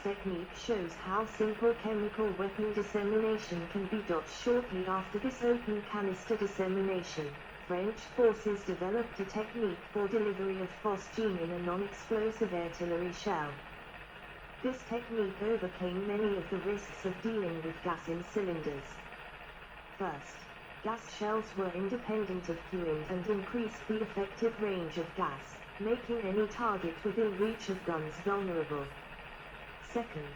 technique shows how simple chemical weapon dissemination can be. Shortly after this open canister dissemination, French forces developed a technique for delivery of phosgene in a non-explosive artillery shell. This technique overcame many of the risks of dealing with gas in cylinders. First, gas shells were independent of fuel and increased the effective range of gas, making any target within reach of guns vulnerable. Second,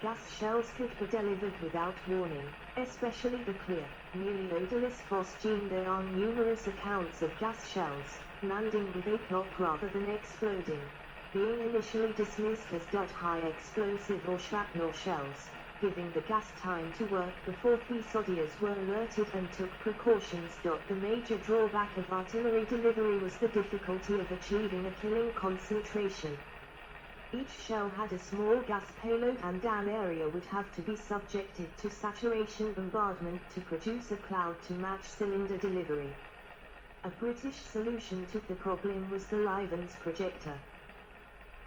gas shells could be delivered without warning, especially the clear, nearly odorless phosgene. There are numerous accounts of gas shells landing with a plop rather than exploding, being initially dismissed as high explosive or shrapnel shells, giving the gas time to work before fusiliers were alerted and took precautions. The major drawback of artillery delivery was the difficulty of achieving a killing concentration. Each shell had a small gas payload and an area would have to be subjected to saturation bombardment to produce a cloud to match cylinder delivery. A British solution to the problem was the Livens projector.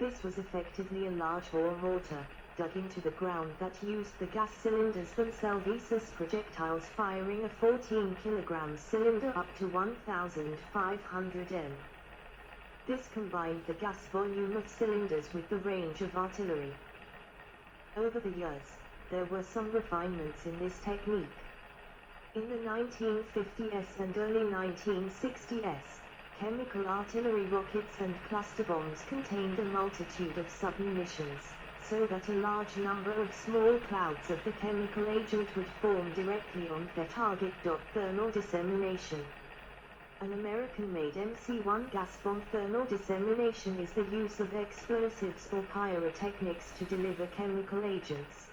This was effectively a large-bore mortar, dug into the ground that used the gas cylinders themselves as projectiles, firing a 14 kg cylinder up to 1,500 m. This combined the gas volume of cylinders with the range of artillery. Over the years, there were some refinements in this technique. In the 1950s and early 1960s, chemical artillery rockets and cluster bombs contained a multitude of submunitions, so that a large number of small clouds of the chemical agent would form directly on their target. Thermal dissemination. An American-made MC-1 gas bomb. Thermal dissemination is the use of explosives or pyrotechnics to deliver chemical agents.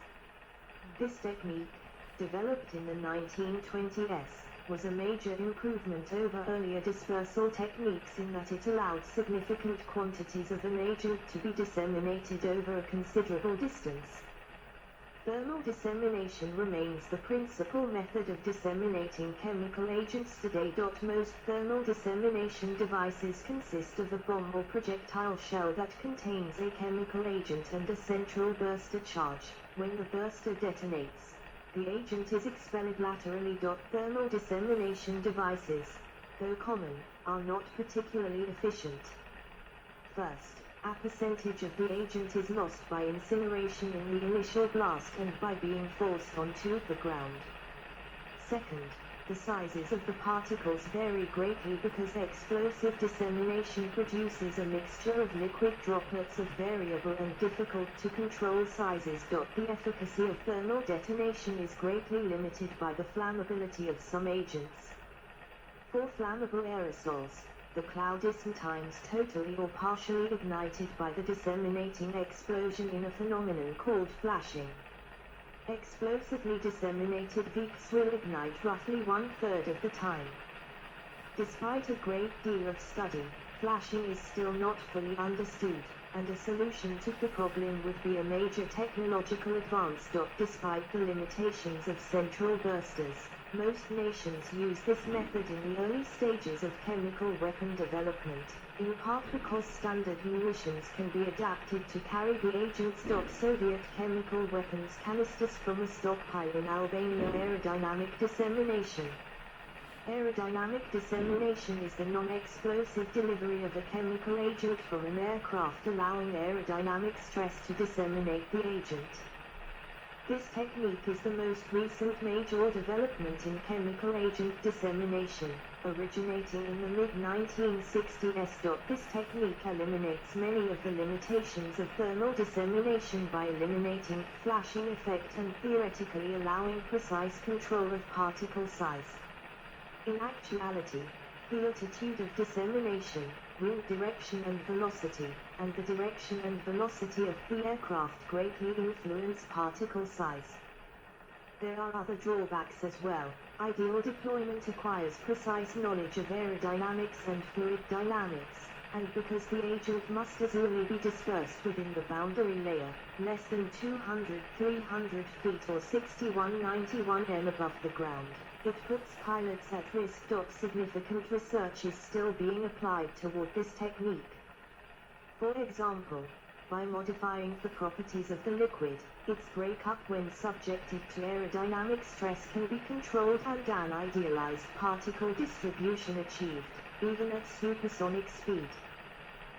This technique, developed in the 1920s, was a major improvement over earlier dispersal techniques in that it allowed significant quantities of an agent to be disseminated over a considerable distance. Thermal dissemination remains the principal method of disseminating chemical agents today. Most thermal dissemination devices consist of a bomb or projectile shell that contains a chemical agent and a central burster charge. When the burster detonates, the agent is expelled laterally. Thermal dissemination devices, though common, are not particularly efficient. First, a percentage of the agent is lost by incineration in the initial blast and by being forced onto the ground. Second, the sizes of the particles vary greatly because explosive dissemination produces a mixture of liquid droplets of variable and difficult to control sizes. The efficacy of thermal detonation is greatly limited by the flammability of some agents. For flammable aerosols, the cloud is sometimes totally or partially ignited by the disseminating explosion in a phenomenon called flashing. Explosively disseminated VICs will ignite roughly 1/3 of the time. Despite a great deal of study, flashing is still not fully understood, and a solution to the problem would be a major technological advance. Despite the limitations of central bursters, most nations use this method in the early stages of chemical weapon development, in part because standard munitions can be adapted to carry the agents. Soviet chemical weapons canisters from a stockpile in Albania. Aerodynamic dissemination. Aerodynamic dissemination is the non-explosive delivery of a chemical agent from an aircraft, allowing aerodynamic stress to disseminate the agent. This technique is the most recent major development in chemical agent dissemination, originating in the mid-1960s. This technique eliminates many of the limitations of thermal dissemination by eliminating flashing effect and theoretically allowing precise control of particle size. In actuality, the altitude of dissemination, wind direction and velocity, and the direction and velocity of the aircraft greatly influence particle size. There are other drawbacks as well. Ideal deployment requires precise knowledge of aerodynamics and fluid dynamics, and because the agent must easily be dispersed within the boundary layer, less than 200-300 feet or 61-91 m above the ground, it puts pilots at risk. Significant research is still being applied toward this technique. For example, by modifying the properties of the liquid. Its breakup when subjected to aerodynamic stress can be controlled and an idealized particle distribution achieved, even at supersonic speed.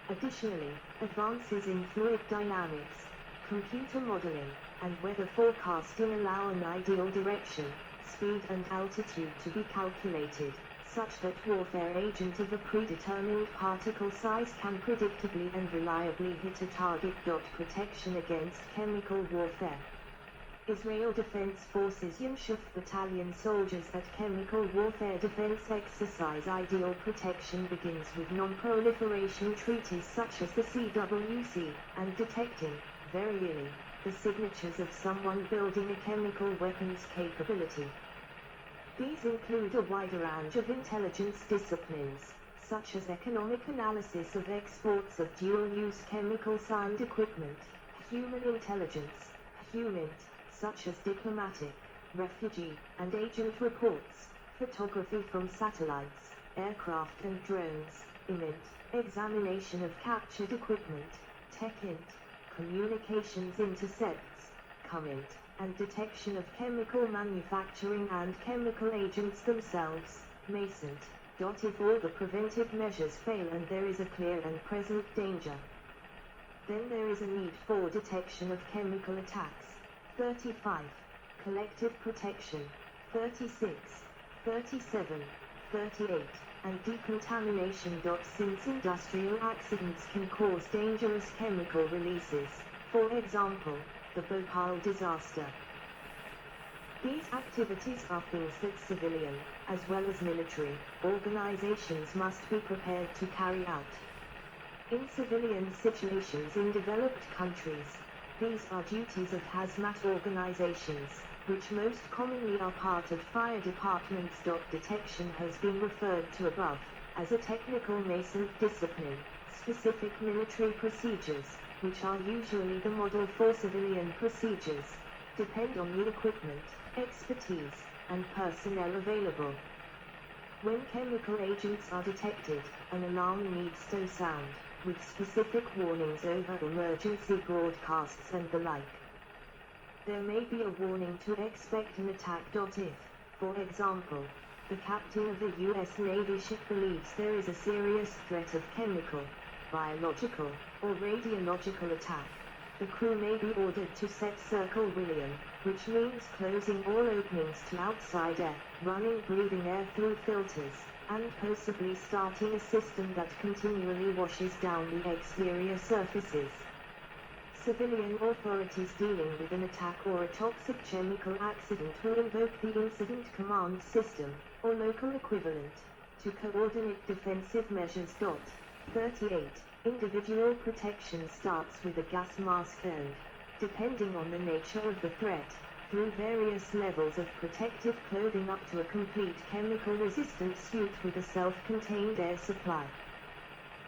Additionally, advances in fluid dynamics, computer modeling, and weather forecasting allow an ideal direction, speed and altitude to be calculated, such that warfare agent of a predetermined particle size can predictably and reliably hit a target. Protection against chemical warfare. Israel Defense Forces Yamshuf Battalion soldiers at Chemical Warfare Defense Exercise. Ideal protection begins with non-proliferation treaties such as the CWC, and detecting, very early, the signatures of someone building a chemical weapons capability. These include a wide range of intelligence disciplines, such as economic analysis of exports of dual-use chemicals and equipment, human intelligence, HUMINT, such as diplomatic, refugee, and agent reports, photography from satellites, aircraft and drones, IMINT, examination of captured equipment, TechInt, communications intercepts, COMINT, and detection of chemical manufacturing and chemical agents themselves, MASENT. If all the preventive measures fail and there is a clear and present danger, then there is a need for detection of chemical attacks. 35. Collective protection. 36, 37, 38, and decontamination. Since industrial accidents can cause dangerous chemical releases, for example, the Bhopal disaster. These activities are things that civilian, as well as military, organizations must be prepared to carry out. In civilian situations in developed countries, these are duties of hazmat organizations, which most commonly are part of fire departments. Detection has been referred to above as a technical nascent discipline. Specific military procedures, which are usually the model for civilian procedures, depend on the equipment, expertise, and personnel available. When chemical agents are detected, an alarm needs to sound, with specific warnings over emergency broadcasts and the like. There may be a warning to expect an attack. If, for example, the captain of a U.S. Navy ship believes there is a serious threat of chemical, biological, or radiological attack, the crew may be ordered to set Circle William, which means closing all openings to outside air, running breathing air through filters, and possibly starting a system that continually washes down the exterior surfaces. Civilian authorities dealing with an attack or a toxic chemical accident will invoke the Incident Command System, or local equivalent, to coordinate defensive measures. 38. Individual protection starts with a gas mask and, depending on the nature of the threat, through various levels of protective clothing up to a complete chemical-resistant suit with a self-contained air supply.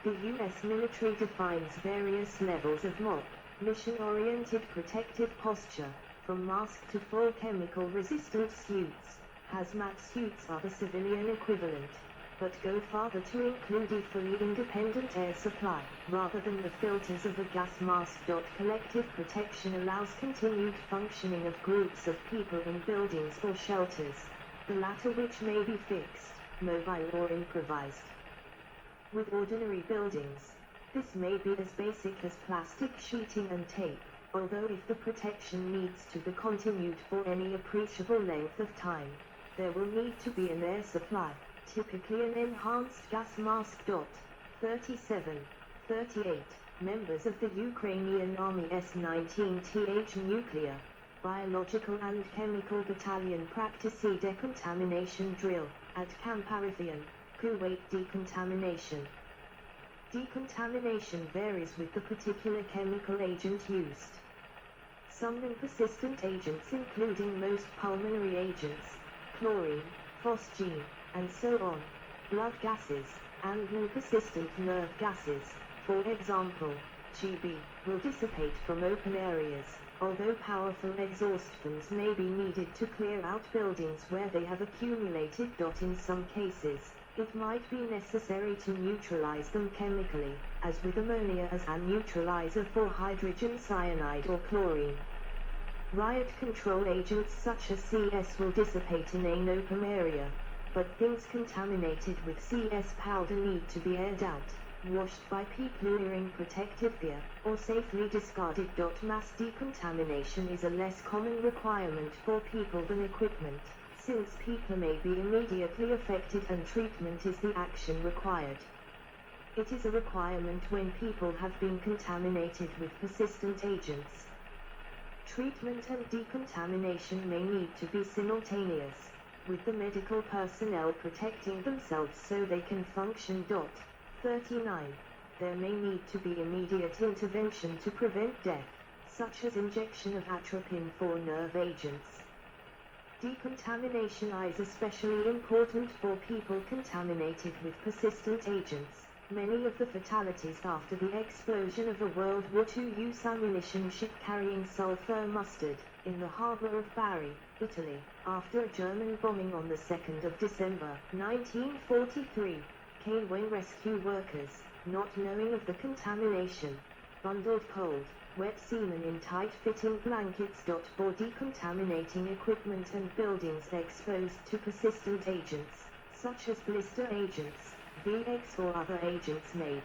The U.S. military defines various levels of MOP, mission-oriented protective posture, from mask to full chemical-resistant suits. Hazmat suits are the civilian equivalent, but go farther to include a fully independent air supply, rather than the filters of a gas mask. Collective protection allows continued functioning of groups of people in buildings or shelters, the latter which may be fixed, mobile or improvised. With ordinary buildings, this may be as basic as plastic sheeting and tape, although if the protection needs to be continued for any appreciable length of time, there will need to be an air supply, typically an enhanced gas mask. 37, 38. Members of the Ukrainian Army S-19th Nuclear, Biological and Chemical Battalion practice a decontamination drill at Camp Arathian, Kuwait. Decontamination. Decontamination varies with the particular chemical agent used. Some non-persistent agents, including most pulmonary agents, chlorine, phosgene, and so on, blood gases, and non-persistent nerve gases, for example, GB, will dissipate from open areas, although powerful exhaust fans may be needed to clear out buildings where they have accumulated. In some cases, It might be necessary to neutralize them chemically, as with ammonia as a neutralizer for hydrogen cyanide or chlorine. Riot control agents such as CS will dissipate in an open area, but things contaminated with CS powder need to be aired out, washed by people wearing protective gear, or safely discarded. Mass decontamination is a less common requirement for people than equipment, since people may be immediately affected and treatment is the action required. It is a requirement when people have been contaminated with persistent agents. Treatment and decontamination may need to be simultaneous, with the medical personnel protecting themselves so they can function. 39. There may need to be immediate intervention to prevent death, such as injection of atropine for nerve agents. Decontamination is especially important for people contaminated with persistent agents. Many of the fatalities after the explosion of a World War II use ammunition ship carrying sulfur mustard in the harbor of Bari, Italy, after a German bombing on the 2nd of December 1943, came when rescue workers, not knowing of the contamination, bundled cold, wet seamen in tight-fitting blankets. For decontaminating equipment and buildings exposed to persistent agents, such as blister agents, VX or other agents made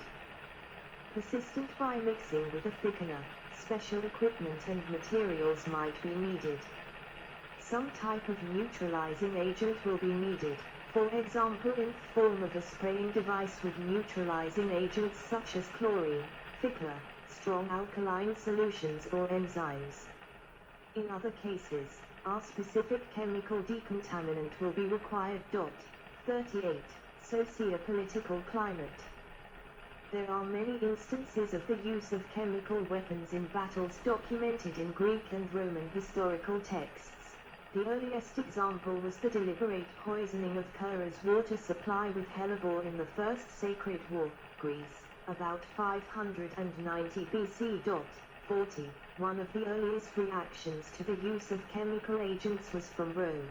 persistent by mixing with a thickener, special equipment and materials might be needed. Some type of neutralizing agent will be needed, for example in form of a spraying device with neutralizing agents such as chlorine, thicker, strong alkaline solutions or enzymes. In other cases, a specific chemical decontaminant will be required. 38. Socio-political climate. There are many instances of the use of chemical weapons in battles documented in Greek and Roman historical texts. The earliest example was the deliberate poisoning of Curra's water supply with hellebore in the First Sacred War, Greece, about 590 BC. 40. One of the earliest reactions to the use of chemical agents was from Rome.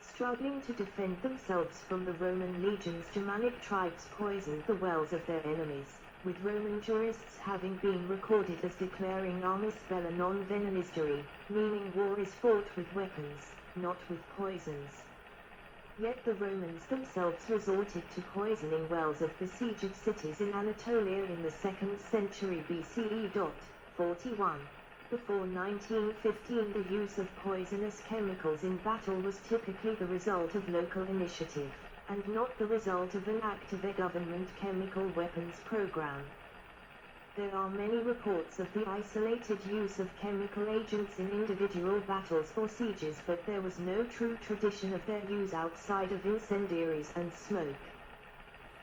Struggling to defend themselves from the Roman legions, Germanic tribes poisoned the wells of their enemies, with Roman jurists having been recorded as declaring armis bella non venenisderi, meaning war is fought with weapons, not with poisons. Yet the Romans themselves resorted to poisoning wells of besieged cities in Anatolia in the 2nd century BCE. 41. Before 1915, the use of poisonous chemicals in battle was typically the result of local initiative, and not the result of an active government chemical weapons program. There are many reports of the isolated use of chemical agents in individual battles or sieges, but there was no true tradition of their use outside of incendiaries and smoke.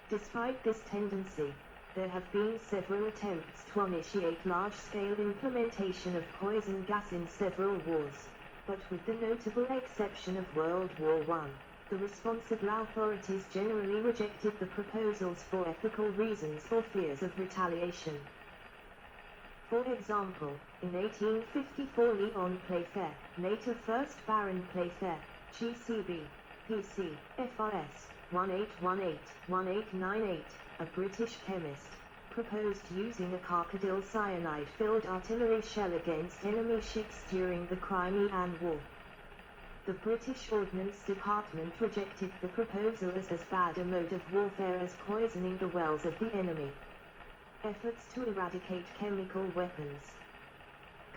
Despite this tendency, there have been several attempts to initiate large-scale implementation of poison gas in several wars, but with the notable exception of World War I, the responsible authorities generally rejected the proposals for ethical reasons or fears of retaliation. For example, in 1854 Leon Playfair, later 1st Baron Playfair, GCB, PC, FRS, 1818-1898, a British chemist, proposed using a carkadil cyanide-filled artillery shell against enemy ships during the Crimean War. The British Ordnance Department rejected the proposal as bad a mode of warfare as poisoning the wells of the enemy. Efforts to eradicate chemical weapons.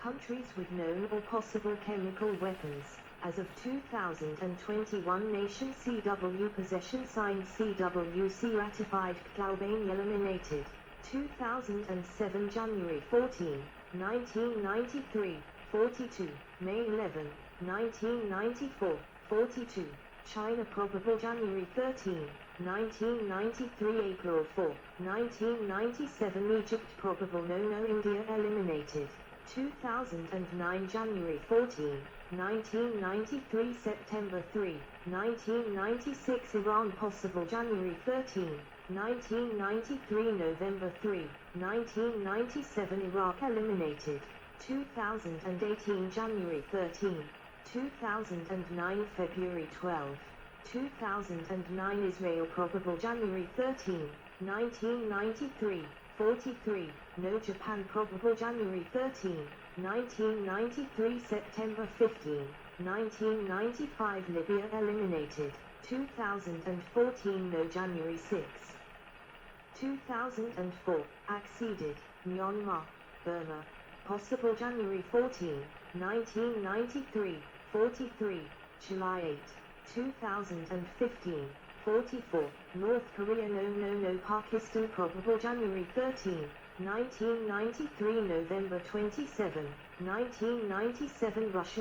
Countries with known or possible chemical weapons. As of 2021, nation CW possession signed CWC ratified Albania eliminated. 2007 January 14, 1993, 42, May 11, 1994, 42, China probable January 13, 1993 April 4, 1997 Egypt probable no India eliminated. 2009 January 14, 1993 September 3, 1996 Iran possible January 13, 1993 November 3, 1997 Iraq eliminated. 2018 January 13, 2009 February 12. 2009 Israel probable January 13, 1993, 43, no Japan probable January 13, 1993 September 15, 1995 Libya eliminated, 2014 no January 6, 2004, acceded, Myanmar, Burma, possible January 14, 1993, 43, July 8, 2015, 44, North Korea no Pakistan probable January 13, 1993 November 27, 1997 Russia